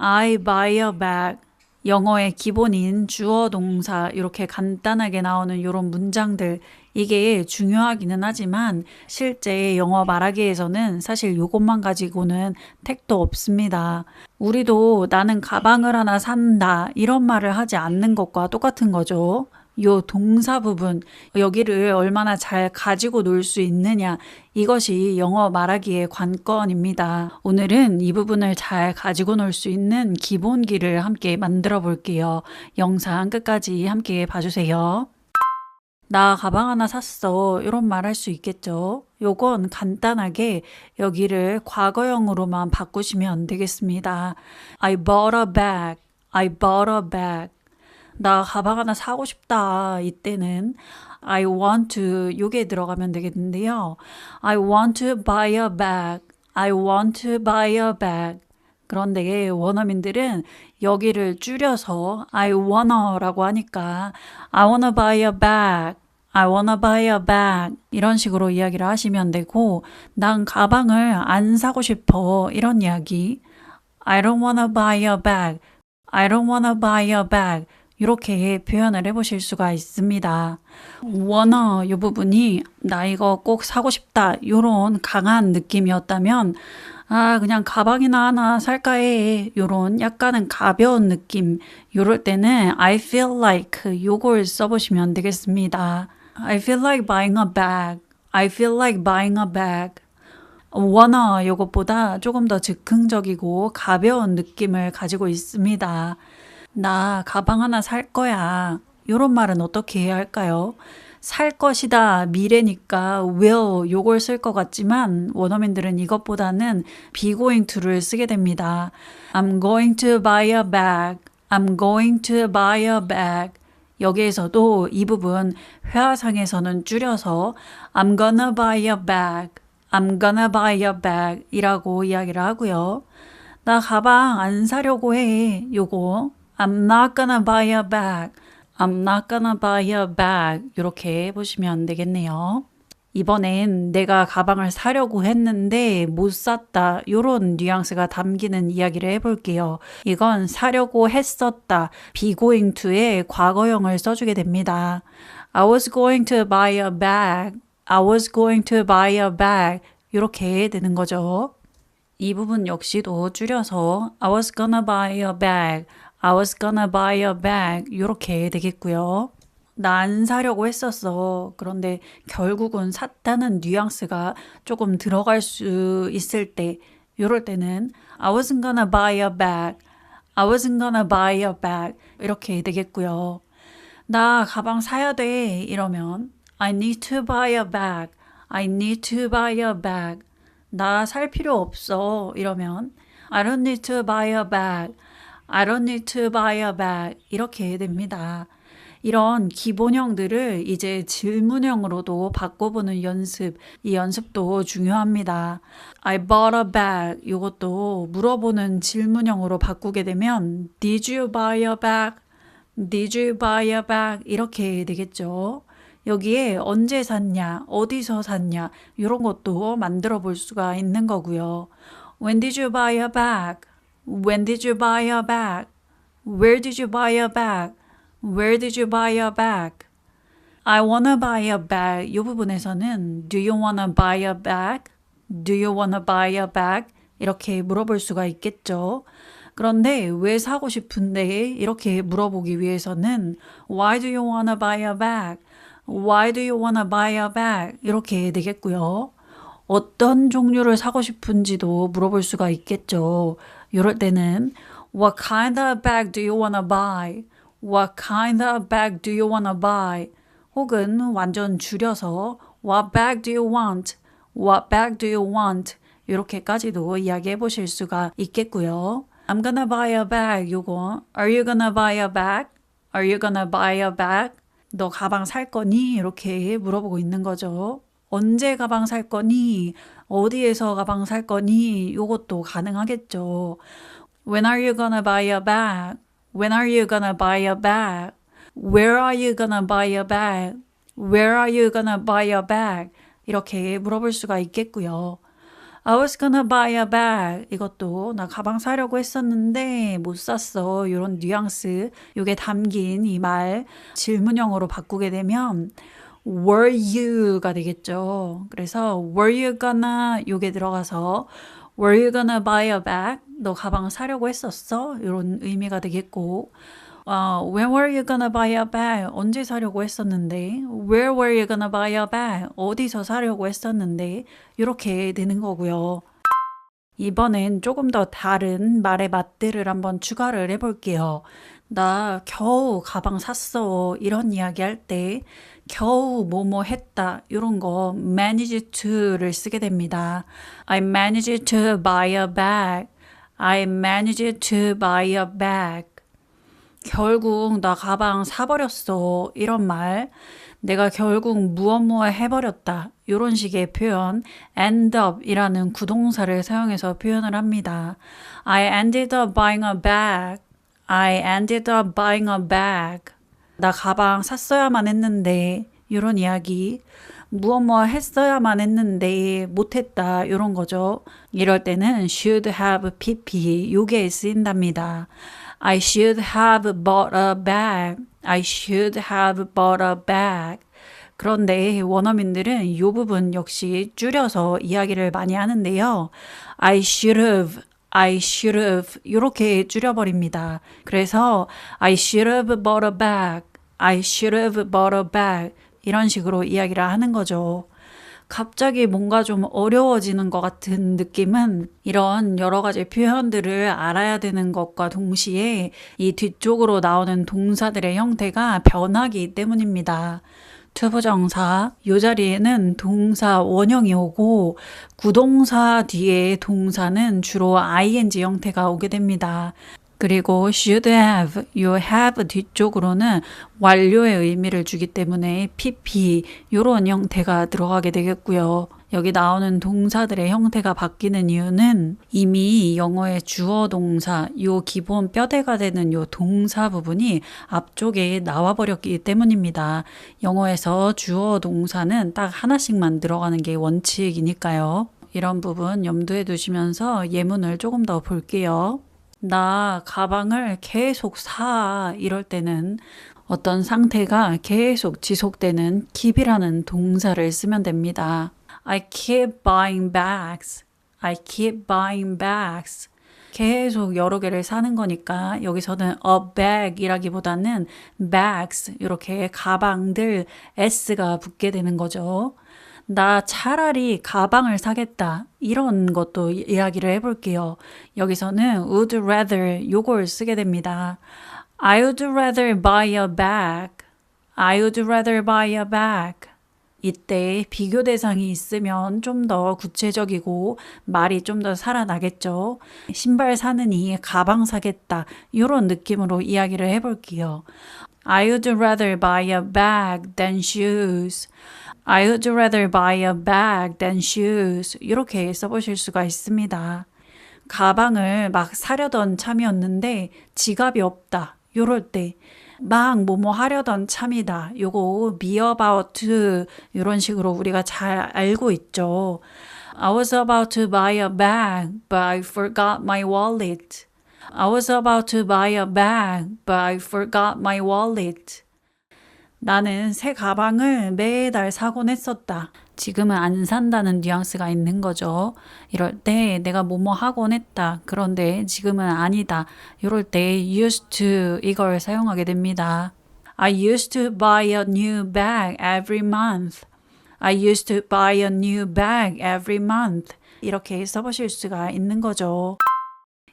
I buy a bag. 영어의 기본인 주어 동사 이렇게 간단하게 나오는 이런 문장들 이게 중요하기는 하지만 실제 영어 말하기에서는 사실 이것만 가지고는 택도 없습니다. 우리도 나는 가방을 하나 산다 이런 말을 하지 않는 것과 똑같은 거죠. 요 동사 부분, 여기를 얼마나 잘 가지고 놀 수 있느냐, 이것이 영어 말하기의 관건입니다. 오늘은 이 부분을 잘 가지고 놀 수 있는 기본기를 함께 만들어 볼게요. 영상 끝까지 함께 봐주세요. 나 가방 하나 샀어. 이런 말 할 수 있겠죠. 요건 간단하게 여기를 과거형으로만 바꾸시면 되겠습니다. I bought a bag. I bought a bag. 나 가방 하나 사고 싶다. 이때는 I want to 요게 들어가면 되겠는데요. I want to buy a bag. I want to buy a bag. 그런데 원어민들은 여기를 줄여서 I wanna라고 하니까 I wanna buy a bag. I wanna buy a bag. 이런 식으로 이야기를 하시면 되고 난 가방을 안 사고 싶어. 이런 이야기. I don't wanna buy a bag. I don't wanna buy a bag. 이렇게 표현을 해보실 수가 있습니다. wanna 이 부분이 나 이거 꼭 사고 싶다 이런 강한 느낌이었다면 그냥 가방이나 하나 살까 해 이런 약간은 가벼운 느낌 이럴 때는 I feel like 요걸 써보시면 되겠습니다. I feel like buying a bag. I feel like buying a bag. wanna 요것보다 조금 더 즉흥적이고 가벼운 느낌을 가지고 있습니다. 나 가방 하나 살 거야. 이런 말은 어떻게 해야 할까요? 살 것이다. 미래니까 will 요걸 쓸 것 같지만 원어민들은 이것보다는 be going to를 쓰게 됩니다. I'm going to buy a bag. I'm going to buy a bag. 여기에서도 이 부분 회화상에서는 줄여서 I'm gonna buy a bag. I'm gonna buy a bag 이라고 이야기를 하고요. 나 가방 안 사려고 해. 요거 I'm not gonna buy a bag. I'm not gonna buy a bag. 이렇게 보시면 되겠네요. 이번엔 내가 가방을 사려고 했는데 못 샀다. 이런 뉘앙스가 담기는 이야기를 해볼게요. 이건 사려고 했었다. be going to의 과거형을 써주게 됩니다. I was going to buy a bag. I was going to buy a bag. 이렇게 되는 거죠. 이 부분 역시도 줄여서 I was gonna buy a bag. I was gonna buy a bag. 이렇게 되겠고요. 나 안 사려고 했었어. 그런데 결국은 샀다는 뉘앙스가 조금 들어갈 수 있을 때 이럴 때는 I wasn't gonna buy a bag. I wasn't gonna buy a bag. 이렇게 되겠고요. 나 가방 사야 돼. 이러면 I need to buy a bag. I need to buy a bag. 나 살 필요 없어. 이러면 I don't need to buy a bag. I don't need to buy a bag. 이렇게 됩니다. 이런 기본형들을 이제 질문형으로도 바꿔보는 연습, 이 연습도 중요합니다. I bought a bag. 이것도 물어보는 질문형으로 바꾸게 되면 Did you buy a bag? Did you buy a bag? 이렇게 되겠죠. 여기에 언제 샀냐, 어디서 샀냐 이런 것도 만들어 볼 수가 있는 거고요. When did you buy a bag? When did you buy a bag? Where did you buy a bag? Where did you buy a bag? I wanna buy a bag. 이 부분에서는 Do you wanna buy a bag? Do you wanna buy a bag? 이렇게 물어볼 수가 있겠죠. 그런데 왜 사고 싶은데 이렇게 물어보기 위해서는 Why do you wanna buy a bag? Why do you wanna buy a bag? 이렇게 되겠고요. 어떤 종류를 사고 싶은지도 물어볼 수가 있겠죠. 이럴 때는 What kind of bag do you wanna buy? What kind of bag do you wanna buy? 혹은 완전 줄여서 What bag do you want? What bag do you want? 이렇게까지도 이야기해 보실 수가 있겠고요. I'm gonna buy a bag. 요거 Are you gonna buy a bag? Are you gonna buy a bag? 너 가방 살 거니? 이렇게 물어보고 있는 거죠. 언제 가방 살 거니? 어디에서 가방 살 거니? 요것도 가능하겠죠. When are you gonna buy a bag? When are you gonna buy a bag? Where are you gonna buy a bag? Where are you gonna buy a bag? 이렇게 물어볼 수가 있겠고요. I was gonna buy a bag. 이것도 나 가방 사려고 했었는데 못 샀어. 이런 뉘앙스, 요게 담긴 이 말 질문형으로 바꾸게 되면 were you가 되겠죠. 그래서 were you gonna 요게 들어가서 were you gonna buy a bag? 너 가방 사려고 했었어? 이런 의미가 되겠고 when were you gonna buy a bag? 언제 사려고 했었는데 where were you gonna buy a bag? 어디서 사려고 했었는데 이렇게 되는 거고요. 이번엔 조금 더 다른 말의 맛들을 한번 추가를 해볼게요. 나 겨우 가방 샀어. 이런 이야기 할 때 겨우 뭐뭐 했다. 이런 거 managed to를 쓰게 됩니다. I managed to buy a bag. I managed to buy a bag. 결국 나 가방 사버렸어. 이런 말. 내가 결국 무엇 해버렸다. 이런 식의 표현 end up 이라는 구동사를 사용해서 표현을 합니다. I ended up buying a bag. I ended up buying a bag. 나 가방 샀어야만 했는데 이런 이야기. 무엇 했어야만 했는데 못했다. 이런 거죠. 이럴 때는 should have pp 요게 쓰인답니다. I should have bought a bag. I should have bought a bag. 그런데 원어민들은 이 부분 역시 줄여서 이야기를 많이 하는데요. I should have 이렇게 줄여버립니다. 그래서 I should have bought a bag. I should have bought a bag. 이런 식으로 이야기를 하는 거죠. 갑자기 뭔가 좀 어려워지는 것 같은 느낌은 이런 여러 가지 표현들을 알아야 되는 것과 동시에 이 뒤쪽으로 나오는 동사들의 형태가 변하기 때문입니다. 투부정사, 이 자리에는 동사 원형이 오고 구동사 뒤에 동사는 주로 ing 형태가 오게 됩니다. 그리고 should have, 요 have 뒤쪽으로는 완료의 의미를 주기 때문에 pp 요런 형태가 들어가게 되겠고요. 여기 나오는 동사들의 형태가 바뀌는 이유는 이미 영어의 주어 동사, 요 기본 뼈대가 되는 요 동사 부분이 앞쪽에 나와 버렸기 때문입니다. 영어에서 주어 동사는 딱 하나씩만 들어가는 게 원칙이니까요. 이런 부분 염두에 두시면서 예문을 조금 더 볼게요. 나 가방을 계속 사. 이럴 때는 어떤 상태가 계속 지속되는 keep이라는 동사를 쓰면 됩니다. I keep buying bags. I keep buying bags. 계속 여러 개를 사는 거니까 여기서는 a bag이라기보다는 bags 이렇게 가방들 s가 붙게 되는 거죠. 나 차라리 가방을 사겠다. 이런 것도 이야기를 해볼게요. 여기서는 would rather 요걸 쓰게 됩니다. I would rather buy a bag. I would rather buy a bag. 이때 비교 대상이 있으면 좀 더 구체적이고 말이 좀 더 살아나겠죠. 신발 사느니 가방 사겠다. 이런 느낌으로 이야기를 해볼게요. I would rather buy a bag than shoes. I would rather buy a bag than shoes. 이렇게 써보실 수가 있습니다. 가방을 막 사려던 참이었는데 지갑이 없다. 요럴 때 막 뭐뭐 하려던 참이다. 요거 be about to 이런 식으로 우리가 잘 알고 있죠. I was about to buy a bag, but I forgot my wallet. I was about to buy a bag, but I forgot my wallet. 나는 새 가방을 매달 사곤 했었다. 지금은 안 산다는 뉘앙스가 있는 거죠. 이럴 때 내가 뭐뭐 하곤 했다. 그런데 지금은 아니다. 이럴 때 used to 이걸 사용하게 됩니다. I used to buy a new bag every month. I used to buy a new bag every month. 이렇게 써보실 수가 있는 거죠.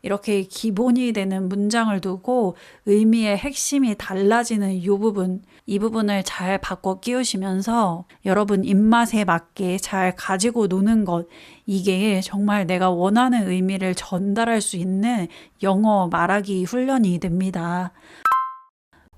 이렇게 기본이 되는 문장을 두고 의미의 핵심이 달라지는 이 부분을 잘 바꿔 끼우시면서 여러분 입맛에 맞게 잘 가지고 노는 것, 이게 정말 내가 원하는 의미를 전달할 수 있는 영어 말하기 훈련이 됩니다.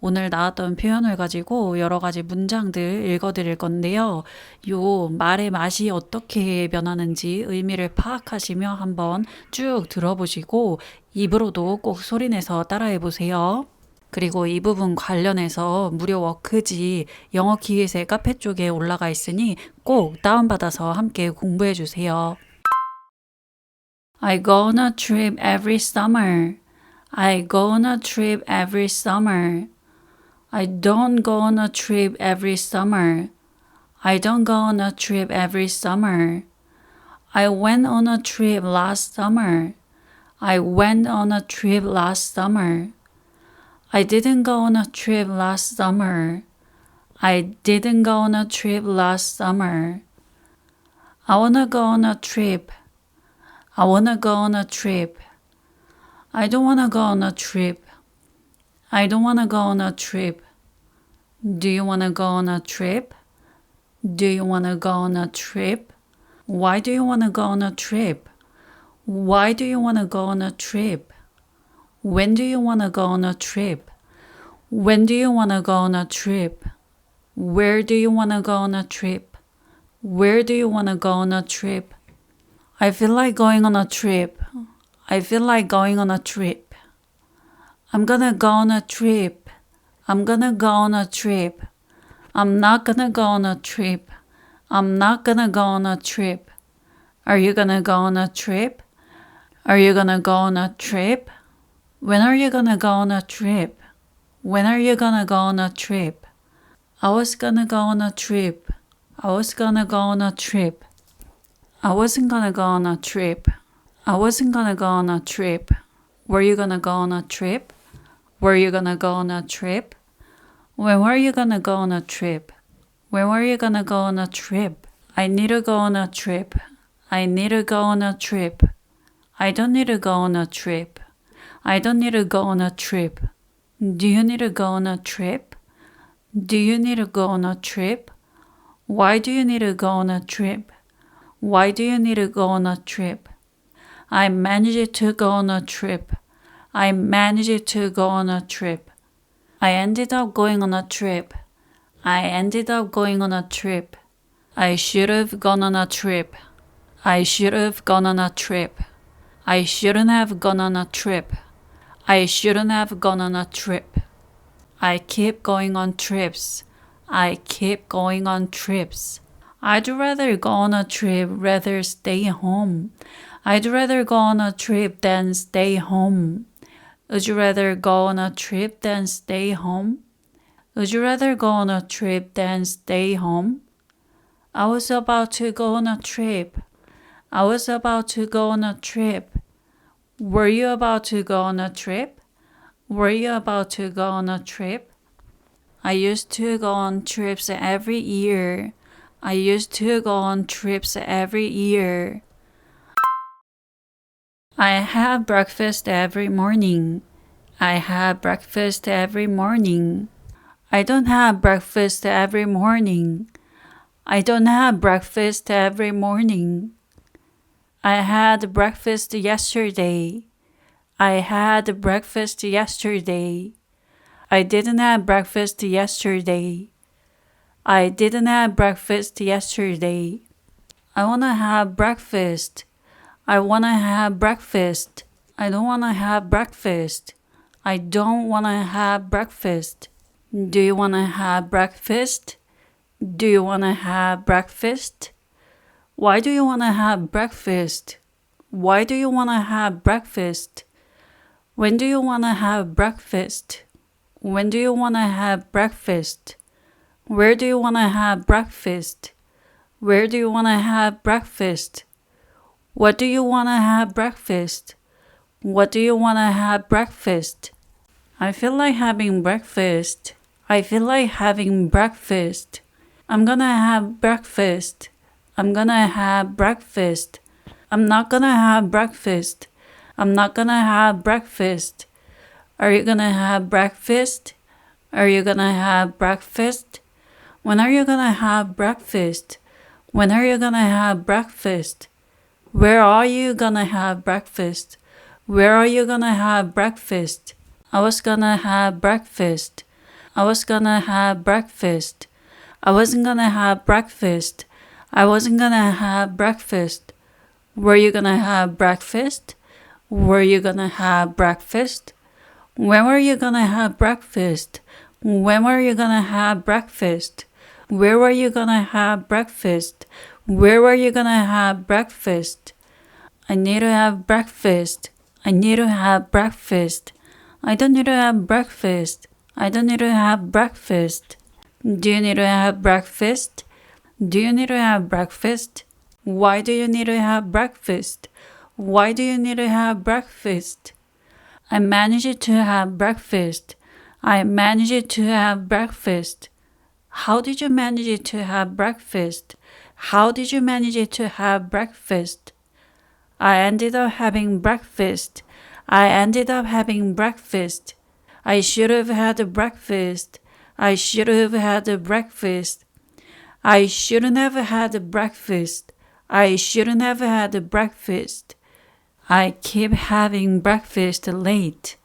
오늘 나왔던 표현을 가지고 여러 가지 문장들 읽어드릴 건데요. 요 말의 맛이 어떻게 변하는지 의미를 파악하시며 한번 쭉 들어보시고 입으로도 꼭 소리내서 따라해보세요. 그리고 이 부분 관련해서 무료 워크지 영어 기회세 카페 쪽에 올라가 있으니 꼭 다운받아서 함께 공부해주세요. I go on a trip every summer. I go on a trip every summer. I don't go on a trip every summer. I don't go on a trip every summer. I went on a trip last summer. I went on a trip last summer. I didn't go on a trip last summer. I didn't go on a trip last summer. I wanna go on a trip. I wanna go on a trip. I don't wanna go on a trip. I don't wanna go on a trip. Do you wanna go on a trip? Do you wanna go on a trip? Why do you wanna go on a trip? Why do you wanna go on a trip? When do you wanna go on a trip? When do you wanna go on a trip? Where do you wanna go on a trip? Where do you wanna go on a trip? I feel like going on a trip. I feel like going on a trip. I'm gonna go on a trip. I'm gonna go on a trip. I'm not gonna go on a trip. I'm not gonna go on a trip. Are you gonna go on a trip? Are you gonna go on a trip? When are you gonna go on a trip? When are you gonna go on a trip? I was gonna go on a trip. I was gonna go on a trip. I wasn't gonna go on a trip. I wasn't gonna go on a trip. Were you gonna go on a trip? Were you gonna go on a trip? When were you gonna go on a trip? When were you gonna go on a trip? I need to go on a trip. I need to go on a trip. I don't need to go on a trip. I don't need to go on a trip. Do you need to go on a trip? Do you need to go on a trip? Why do you need to go on a trip? Why do you need to go on a trip? I managed to go on a trip. I managed to go on a trip. I ended up going on a trip. I ended up going on a trip. I should have gone on a trip. I should have gone on a trip. I shouldn't have gone on a trip. I shouldn't have gone on a trip. I keep going on trips. I keep going on trips. I'd rather go on a trip rather stay home. I'd rather go on a trip than stay home. Would you rather go on a trip than stay home? Would you rather go on a trip than stay home? I was about to go on a trip. I was about to go on a trip. Were you about to go on a trip? Were you about to go on a trip? I used to go on trips every year. I used to go on trips every year. I have breakfast every morning. I have breakfast every morning. I don't have breakfast every morning. I don't have breakfast every morning. I had breakfast yesterday. I had breakfast yesterday. I didn't have breakfast yesterday. I didn't have breakfast yesterday. I want to have breakfast. I want to have breakfast. I don't want to have breakfast. I don't want to have breakfast. Do you want to have breakfast? Do you want to have breakfast? Why do you want to have breakfast? Why do you want to have breakfast? When do you want to have breakfast? When do you want to have breakfast? Where do you want to have breakfast? Where do you want to have breakfast? What do you want to have breakfast? What do you want to have breakfast? I feel like having breakfast. I feel like having breakfast. I'm gonna have breakfast. I'm gonna have breakfast. I'm not gonna have breakfast. I'm not gonna have breakfast. Are you gonna have breakfast? Are you gonna have breakfast? When are you gonna have breakfast? When are you gonna have breakfast? Where are you gonna have breakfast? Where are you gonna have breakfast? I was gonna have breakfast. I was gonna have breakfast. I wasn't gonna have breakfast. I wasn't gonna have breakfast. Were you gonna have breakfast? Were you gonna have breakfast? When were you gonna have breakfast? When were you gonna have breakfast? Where were you gonna have breakfast? Where were you gonna have breakfast? I need to have breakfast. I need to have breakfast. I don't need to have breakfast. I don't need to have breakfast. Do you need to have breakfast? Do you need to have breakfast? Why do you need to have breakfast? Why do you need to have breakfast? I managed to have breakfast. I managed to have breakfast. How did you manage to have breakfast? How did you manage to have breakfast? I ended up having breakfast. I ended up having breakfast. I should have had breakfast. I should have had breakfast. I shouldn't have had breakfast. I shouldn't have had breakfast. I keep having breakfast late.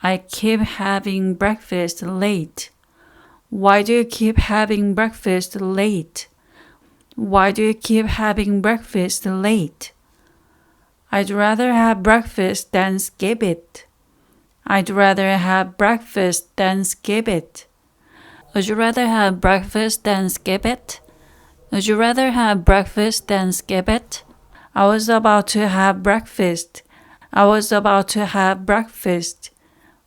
I keep having breakfast late. Why do you keep having breakfast late? Why do you keep having breakfast late? I'd rather have breakfast than skip it. I'd rather have breakfast than skip it. Would you rather have breakfast than skip it? Would you rather have breakfast than skip it? I was about to have breakfast. I was about to have breakfast.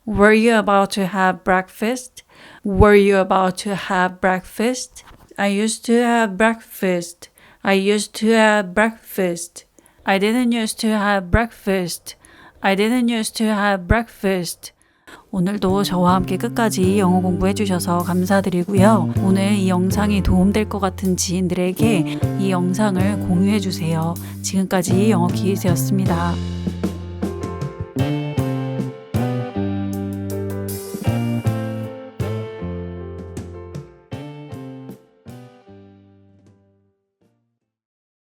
Were you about to have breakfast? Were you about to have breakfast? I used to have breakfast. I used to have breakfast. I didn't used to have breakfast. I didn't used to have breakfast. 오늘도 저와 함께 끝까지 영어 공부해 주셔서 감사드리고요. 오늘 이 영상이 도움될 것 같은 지인들에게 이 영상을 공유해 주세요. 지금까지 영어 키즈였습니다.